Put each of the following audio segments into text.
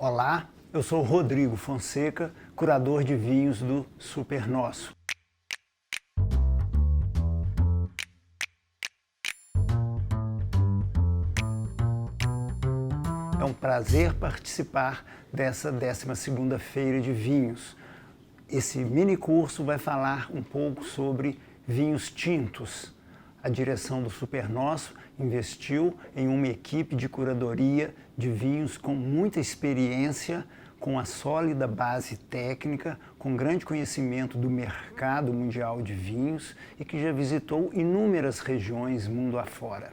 Olá, eu sou Rodrigo Fonseca, curador de vinhos do Super Nosso. É um prazer participar dessa 12ª Feira de Vinhos. Esse mini curso vai falar um pouco sobre vinhos tintos. A direção do Super Nosso investiu em uma equipe de curadoria de vinhos com muita experiência, com a sólida base técnica, com grande conhecimento do mercado mundial de vinhos e que já visitou inúmeras regiões mundo afora.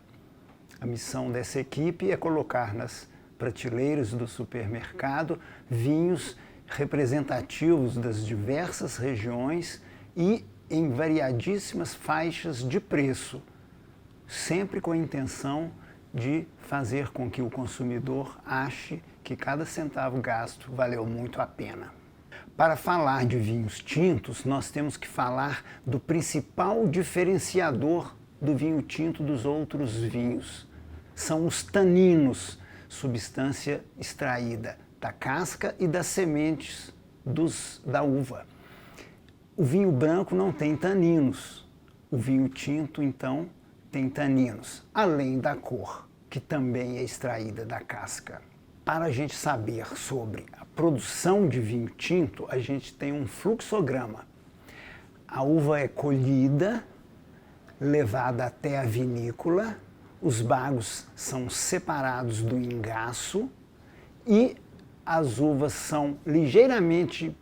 A missão dessa equipe é colocar nas prateleiras do supermercado vinhos representativos das diversas regiões e em variadíssimas faixas de preço, sempre com a intenção de fazer com que o consumidor ache que cada centavo gasto valeu muito a pena. Para falar de vinhos tintos, nós temos que falar do principal diferenciador do vinho tinto dos outros vinhos. São os taninos, substância extraída da casca e das sementes da uva. O vinho branco não tem taninos, o vinho tinto, então, tem taninos, além da cor, que também é extraída da casca. Para a gente saber sobre a produção de vinho tinto, a gente tem um fluxograma. A uva é colhida, levada até a vinícola, os bagos são separados do engaço e as uvas são ligeiramente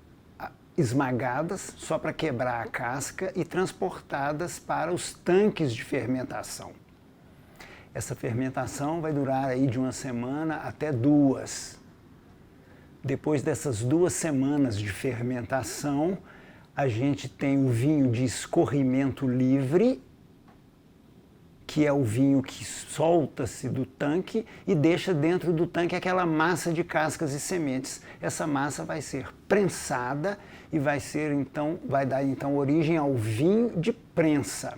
esmagadas, só para quebrar a casca, e transportadas para os tanques de fermentação. Essa fermentação vai durar aí de 1 semana até 2. Depois dessas 2 semanas de fermentação, a gente tem o vinho de escorrimento livre, que é o vinho que solta-se do tanque e deixa dentro do tanque aquela massa de cascas e sementes. Essa massa vai ser prensada e vai dar então origem ao vinho de prensa.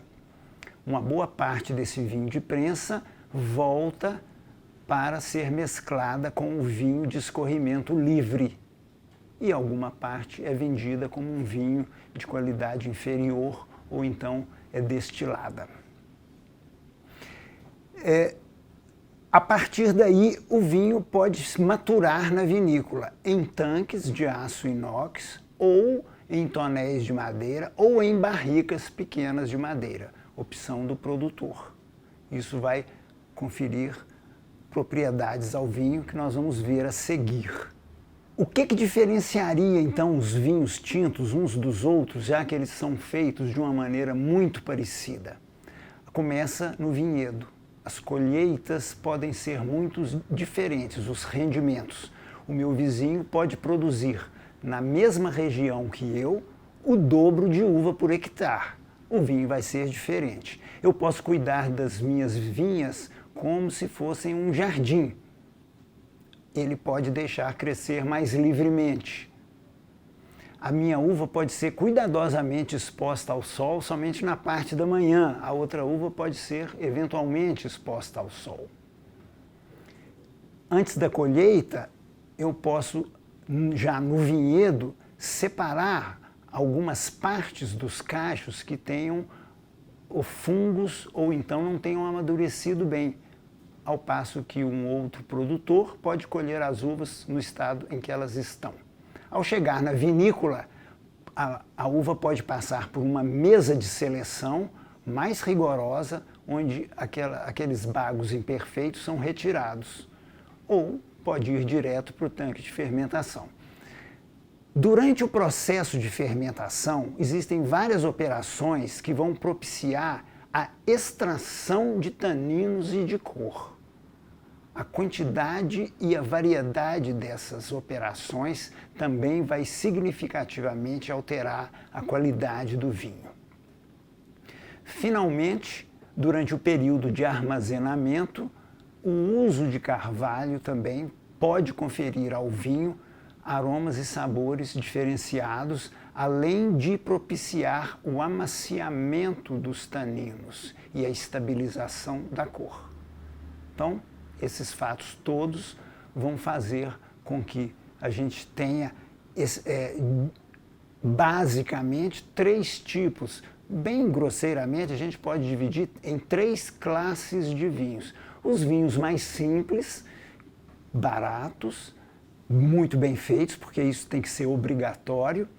Uma boa parte desse vinho de prensa volta para ser mesclada com o vinho de escorrimento livre. E alguma parte é vendida como um vinho de qualidade inferior ou então é destilada. A partir daí, o vinho pode maturar na vinícola, em tanques de aço inox, ou em tonéis de madeira, ou em barricas pequenas de madeira, opção do produtor. Isso vai conferir propriedades ao vinho que nós vamos ver a seguir. O que diferenciaria então os vinhos tintos uns dos outros, já que eles são feitos de uma maneira muito parecida? Começa no vinhedo. As colheitas podem ser muito diferentes, os rendimentos. O meu vizinho pode produzir, na mesma região que eu, o dobro de uva por hectare. O vinho vai ser diferente. Eu posso cuidar das minhas vinhas como se fossem um jardim. Ele pode deixar crescer mais livremente. A minha uva pode ser cuidadosamente exposta ao sol somente na parte da manhã. A outra uva pode ser eventualmente exposta ao sol. Antes da colheita, eu posso, já no vinhedo, separar algumas partes dos cachos que tenham fungos ou então não tenham amadurecido bem, ao passo que um outro produtor pode colher as uvas no estado em que elas estão. Ao chegar na vinícola, a uva pode passar por uma mesa de seleção mais rigorosa, onde aqueles bagos imperfeitos são retirados, ou pode ir direto para o tanque de fermentação. Durante o processo de fermentação, existem várias operações que vão propiciar a extração de taninos e de cor. A quantidade e a variedade dessas operações também vai significativamente alterar a qualidade do vinho. Finalmente, durante o período de armazenamento, o uso de carvalho também pode conferir ao vinho aromas e sabores diferenciados, além de propiciar o amaciamento dos taninos e a estabilização da cor. Então, esses fatos todos vão fazer com que a gente tenha basicamente 3 tipos. Bem grosseiramente, a gente pode dividir em 3 classes de vinhos. Os vinhos mais simples, baratos, muito bem feitos, porque isso tem que ser obrigatório.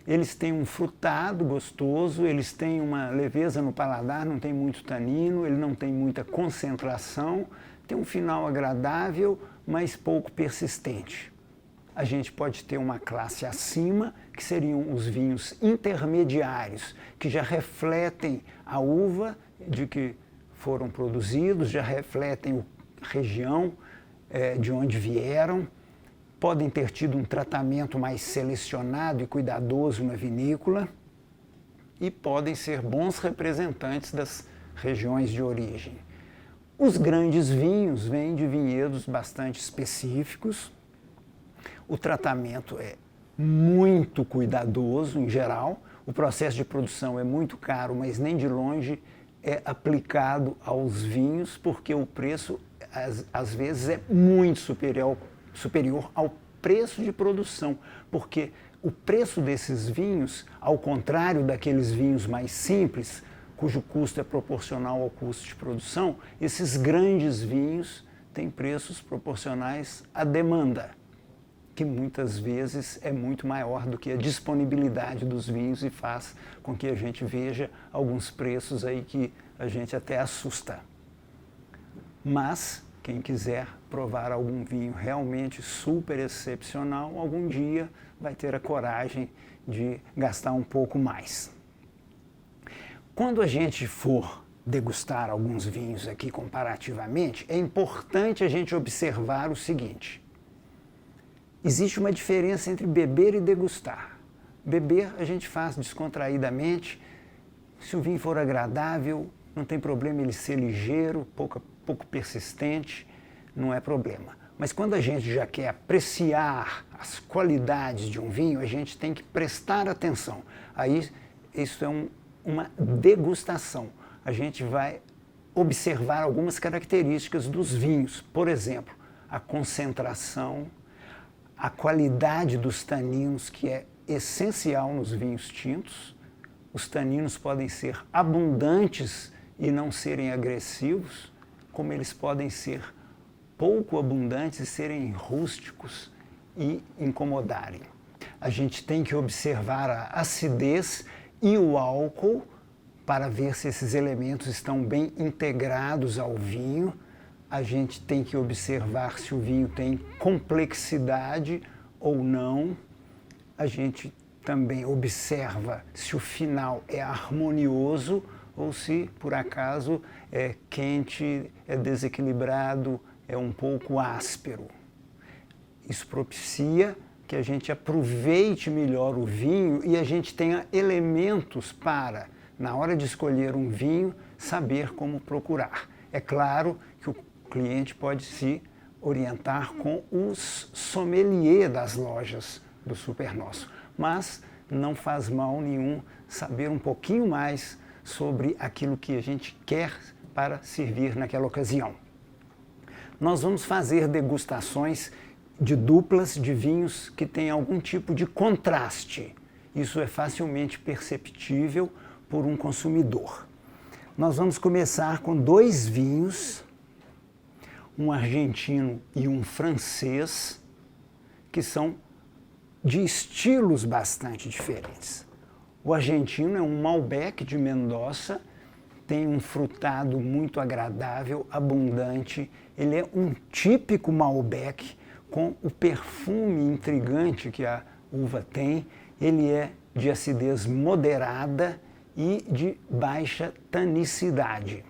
Eles têm um frutado gostoso, eles têm uma leveza no paladar, não tem muito tanino, ele não tem muita concentração, tem um final agradável, mas pouco persistente. A gente pode ter uma classe acima, que seriam os vinhos intermediários, que já refletem a uva de que foram produzidos, já refletem a região de onde vieram, podem ter tido um tratamento mais selecionado e cuidadoso na vinícola e podem ser bons representantes das regiões de origem. Os grandes vinhos vêm de vinhedos bastante específicos. O tratamento é muito cuidadoso em geral, o processo de produção é muito caro, mas nem de longe é aplicado aos vinhos, porque o preço às vezes é muito superior ao preço de produção, porque o preço desses vinhos, ao contrário daqueles vinhos mais simples, cujo custo é proporcional ao custo de produção, esses grandes vinhos têm preços proporcionais à demanda, que muitas vezes é muito maior do que a disponibilidade dos vinhos e faz com que a gente veja alguns preços aí que a gente até assusta. Mas quem quiser provar algum vinho realmente super excepcional, algum dia vai ter a coragem de gastar um pouco mais. Quando a gente for degustar alguns vinhos aqui comparativamente, é importante a gente observar o seguinte: existe uma diferença entre beber e degustar. Beber a gente faz descontraídamente, se o vinho for agradável, não tem problema ele ser ligeiro, pouco persistente, não é problema. Mas quando a gente já quer apreciar as qualidades de um vinho, a gente tem que prestar atenção. Aí isso é uma degustação. A gente vai observar algumas características dos vinhos. Por exemplo, a concentração, a qualidade dos taninos, que é essencial nos vinhos tintos. Os taninos podem ser abundantes e não serem agressivos, como eles podem ser pouco abundantes e serem rústicos e incomodarem. A gente tem que observar a acidez e o álcool para ver se esses elementos estão bem integrados ao vinho. A gente tem que observar se o vinho tem complexidade ou não. A gente também observa se o final é harmonioso ou se, por acaso, é quente, é desequilibrado, é um pouco áspero. Isso propicia que a gente aproveite melhor o vinho e a gente tenha elementos para, na hora de escolher um vinho, saber como procurar. É claro que o cliente pode se orientar com os sommeliers das lojas do Super Nosso, mas não faz mal nenhum saber um pouquinho mais sobre aquilo que a gente quer para servir naquela ocasião. Nós vamos fazer degustações de duplas de vinhos que têm algum tipo de contraste. Isso é facilmente perceptível por um consumidor. Nós vamos começar com 2 vinhos, um argentino e um francês, que são de estilos bastante diferentes. O argentino é um Malbec de Mendoza, tem um frutado muito agradável, abundante. Ele é um típico Malbec, com o perfume intrigante que a uva tem. Ele é de acidez moderada e de baixa tanicidade.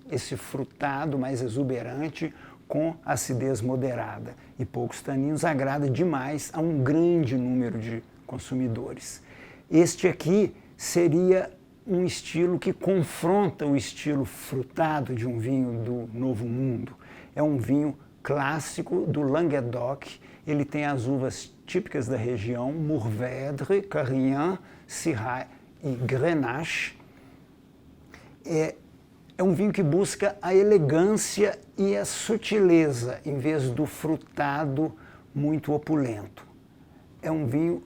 Esse frutado mais exuberante com acidez moderada e poucos taninos agrada demais a um grande número de consumidores. Este aqui seria um estilo que confronta o estilo frutado de um vinho do Novo Mundo. É um vinho clássico do Languedoc. Ele tem as uvas típicas da região, Mourvèdre, Carignan, Syrah e Grenache. É um vinho que busca a elegância e a sutileza, em vez do frutado muito opulento. É um vinho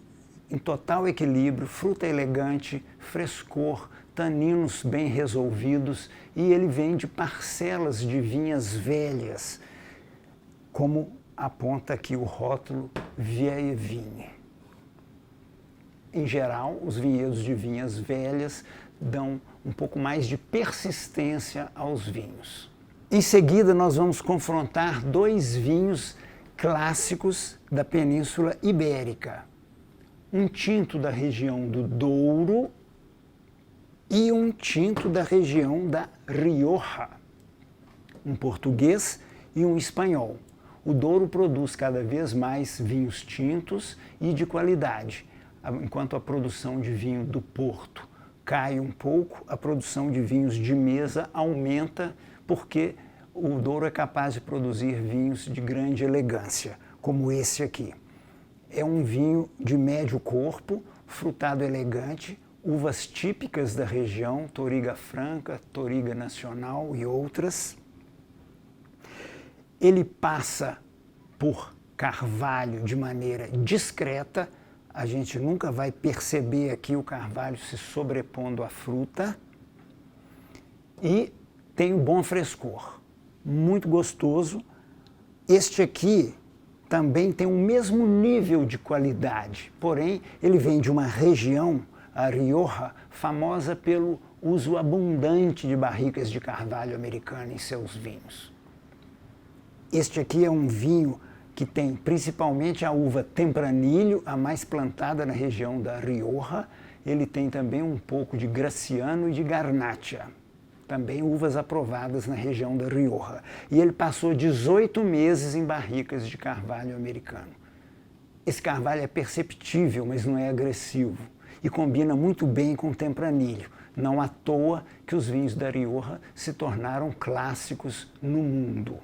em total equilíbrio, fruta elegante, frescor, taninos bem resolvidos, e ele vem de parcelas de vinhas velhas, como aponta aqui o rótulo Vieille Vigne. Em geral, os vinhedos de vinhas velhas dão um pouco mais de persistência aos vinhos. Em seguida, nós vamos confrontar dois vinhos clássicos da Península Ibérica. Um tinto da região do Douro e um tinto da região da Rioja. Um português e um espanhol. O Douro produz cada vez mais vinhos tintos e de qualidade, enquanto a produção de vinho do Porto cai um pouco, a produção de vinhos de mesa aumenta, porque o Douro é capaz de produzir vinhos de grande elegância, como esse aqui. É um vinho de médio corpo, frutado elegante, uvas típicas da região, Touriga Franca, Touriga Nacional e outras. Ele passa por carvalho de maneira discreta, a gente nunca vai perceber aqui o carvalho se sobrepondo à fruta, e tem um bom frescor, muito gostoso. Este aqui também tem o mesmo nível de qualidade, porém ele vem de uma região, a Rioja, famosa pelo uso abundante de barricas de carvalho americano em seus vinhos. Este aqui é um vinho que tem principalmente a uva Tempranillo, a mais plantada na região da Rioja. Ele tem também um pouco de Graciano e de Garnacha, também uvas aprovadas na região da Rioja. E ele passou 18 meses em barricas de carvalho americano. Esse carvalho é perceptível, mas não é agressivo, e combina muito bem com o Tempranillo. Não à toa que os vinhos da Rioja se tornaram clássicos no mundo.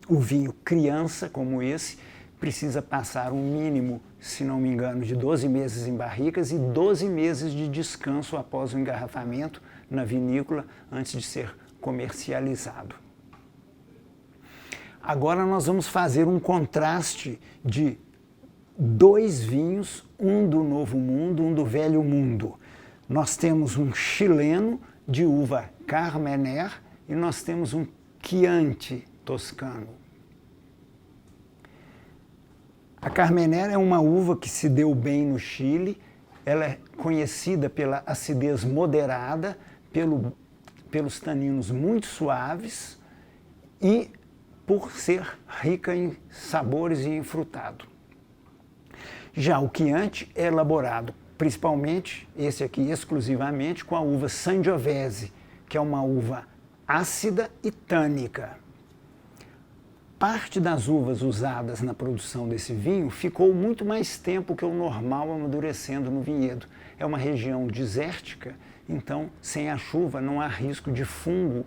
O vinho criança, como esse, precisa passar um mínimo, se não me engano, de 12 meses em barricas e 12 meses de descanso após o engarrafamento na vinícola antes de ser comercializado. Agora nós vamos fazer um contraste de dois vinhos, um do Novo Mundo, um do Velho Mundo. Nós temos um chileno de uva Carmener e nós temos um Chianti toscano. A Carmener é uma uva que se deu bem no Chile. Ela é conhecida pela acidez moderada, pelos taninos muito suaves e por ser rica em sabores e em frutado. Já o Chianti é elaborado principalmente, esse aqui exclusivamente, com a uva Sangiovese, que é uma uva ácida e tânica. Parte das uvas usadas na produção desse vinho ficou muito mais tempo que o normal amadurecendo no vinhedo. É uma região desértica, então sem a chuva não há risco de fungo,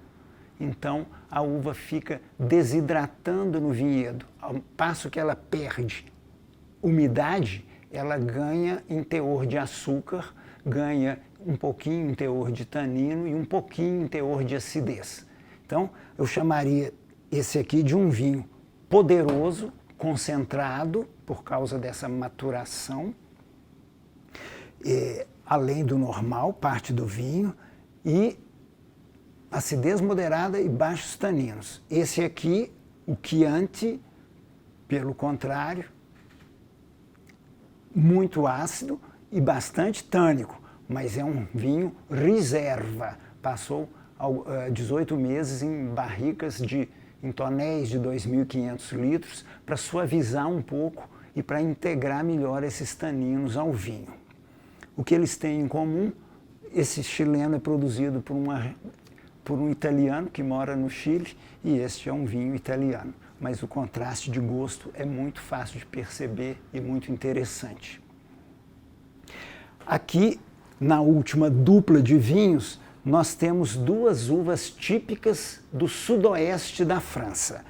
então a uva fica desidratando no vinhedo. Ao passo que ela perde umidade, ela ganha em teor de açúcar, ganha um pouquinho em teor de tanino e um pouquinho em teor de acidez. Então eu chamaria esse aqui de um vinho poderoso, concentrado, por causa dessa maturação, além do normal, parte do vinho, e acidez moderada e baixos taninos. Esse aqui, o Chianti, pelo contrário, muito ácido e bastante tânico, mas é um vinho reserva. Passou 18 meses em barricas em tonéis de 2.500 litros para suavizar um pouco e para integrar melhor esses taninos ao vinho. O que eles têm em comum? Esse chileno é produzido por um italiano que mora no Chile e este é um vinho italiano. Mas o contraste de gosto é muito fácil de perceber e muito interessante. Aqui, na última dupla de vinhos, nós temos duas uvas típicas do sudoeste da França.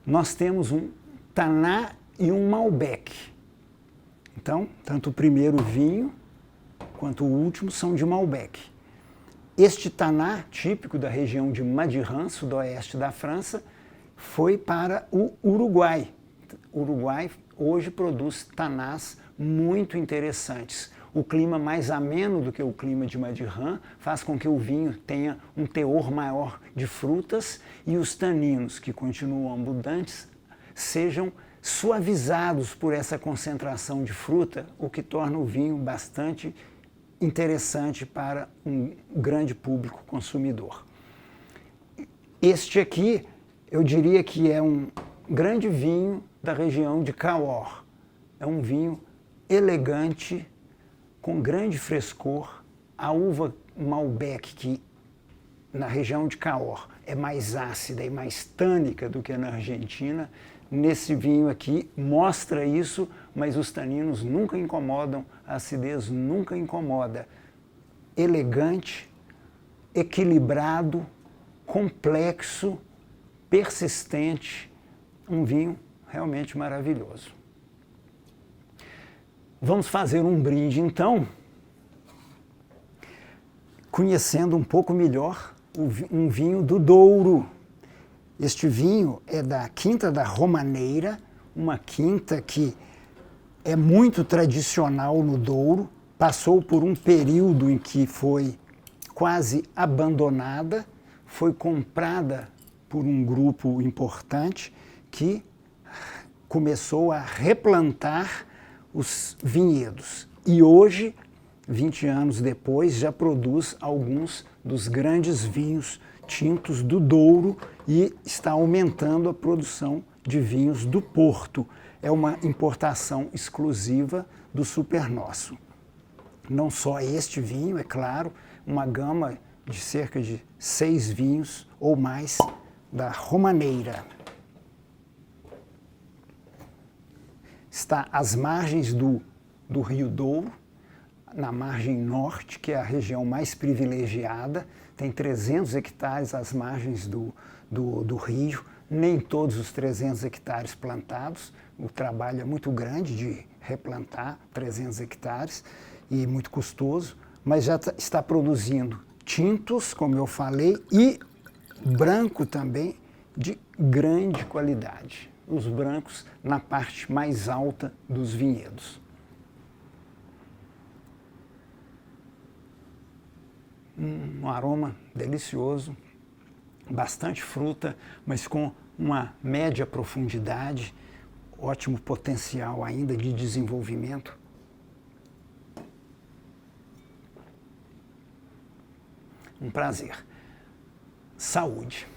Nós temos um Tannat e um Malbec. Então, tanto o primeiro vinho quanto o último são de Malbec. Este Tannat, típico da região de Madiran, sudoeste da França, foi para o Uruguai. hoje produz tanás muito interessantes. O clima mais ameno do que o clima de Madirhan faz com que o vinho tenha um teor maior de frutas e os taninos, que continuam abundantes, sejam suavizados por essa concentração de fruta, o que torna o vinho bastante interessante para um grande público consumidor. Este aqui, eu diria que é um grande vinho da região de Cahors. É um vinho elegante, com grande frescor. A uva Malbec, que na região de Cahors é mais ácida e mais tânica do que na Argentina, nesse vinho aqui mostra isso, mas os taninos nunca incomodam, a acidez nunca incomoda. Elegante, equilibrado, complexo, persistente, um vinho realmente maravilhoso. Vamos fazer um brinde então, conhecendo um pouco melhor um vinho do Douro. Este vinho é da Quinta da Romaneira, uma quinta que é muito tradicional no Douro, passou por um período em que foi quase abandonada, foi comprada por um grupo importante que começou a replantar os vinhedos. E hoje, 20 anos depois, já produz alguns dos grandes vinhos tintos do Douro e está aumentando a produção de vinhos do Porto. É uma importação exclusiva do Supernosso. Não só este vinho, é claro, uma gama de cerca de 6 vinhos ou mais da Romaneira. Está às margens do Rio Douro, na margem norte, que é a região mais privilegiada, tem 300 hectares às margens do rio, nem todos os 300 hectares plantados, o trabalho é muito grande de replantar 300 hectares e muito custoso, mas já está produzindo tintos, como eu falei, e branco também de grande qualidade. Os brancos na parte mais alta dos vinhedos. Um aroma delicioso, bastante fruta, mas com uma média profundidade, ótimo potencial ainda de desenvolvimento. Um prazer. Saúde!